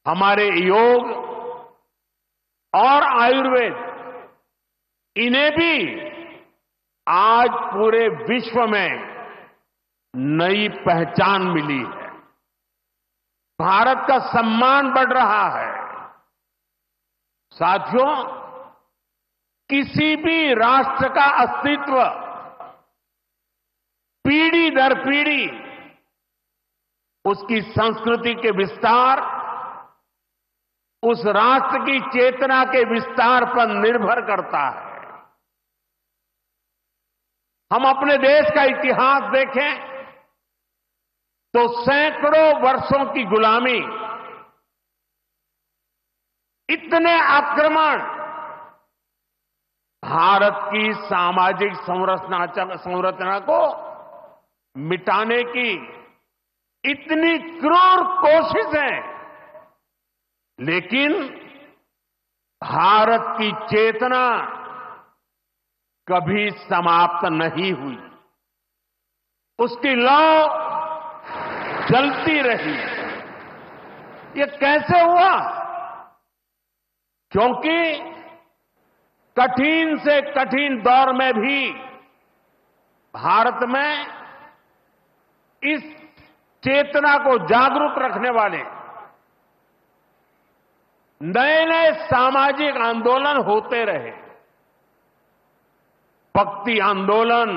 हमारे योग और आयुर्वेद, इन्हें भी आज पूरे विश्व में नई पहचान मिली है। भारत का सम्मान बढ़ रहा है। साथियों, किसी भी राष्ट्र का अस्तित्व पीढ़ी दर पीढ़ी उसकी संस्कृति के विस्तार, उस राष्ट्र की चेतना के विस्तार पर निर्भर करता है। हम अपने देश का इतिहास देखें तो सैकड़ों वर्षों की गुलामी, इतने आक्रमण, भारत की सामाजिक संरचना को मिटाने की इतनी क्रूर कोशिशें, लेकिन भारत की चेतना कभी समाप्त नहीं हुई। उसकी लौ जलती रही। ये कैसे हुआ? क्योंकि कठिन से कठिन दौर में भी भारत में इस चेतना को जागरूक रखने वाले नए नए सामाजिक आंदोलन होते रहे। भक्ति आंदोलन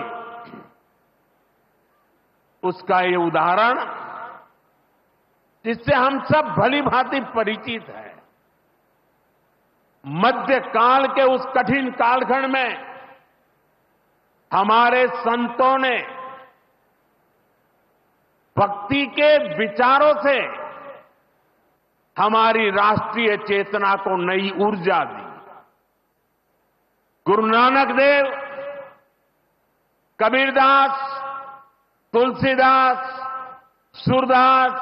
उसका ये उदाहरण, जिससे हम सब भली भांति परिचित हैं। मध्यकाल के उस कठिन कालखंड में हमारे संतों ने भक्ति के विचारों से हमारी राष्ट्रीय चेतना को नई ऊर्जा दी। गुरु नानक देव, कबीरदास, तुलसीदास, सूरदास,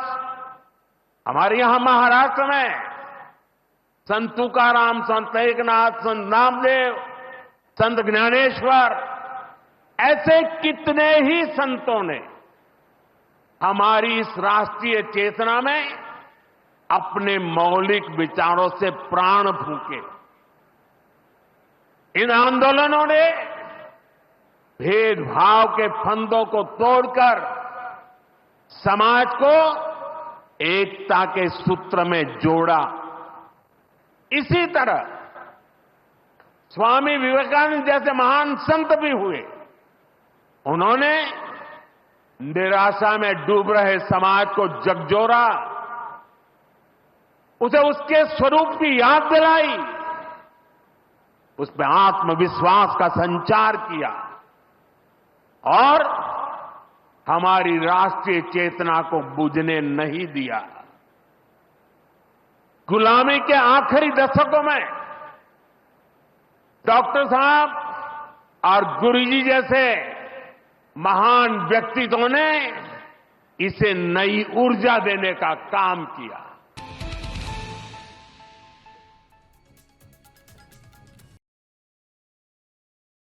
हमारे यहां महाराष्ट्र में संत तुकाराम, संत एकनाथ, संत नामदेव, संत ज्ञानेश्वर, ऐसे कितने ही संतों ने हमारी इस राष्ट्रीय चेतना में अपने मौलिक विचारों से प्राण फूंके। इन आंदोलनों ने भेदभाव के फंदों को तोड़कर समाज को एकता के सूत्र में जोड़ा। इसी तरह स्वामी विवेकानंद जैसे महान संत भी हुए। उन्होंने निराशा में डूब रहे समाज को झकझोरा, उसे उसके स्वरूप की याद दिलाई, उसमें आत्मविश्वास का संचार किया और हमारी राष्ट्रीय चेतना को बुझने नहीं दिया। गुलामी के आखिरी दशकों में डॉक्टर साहब और गुरुजी जैसे महान व्यक्तित्वों ने इसे नई ऊर्जा देने का काम किया।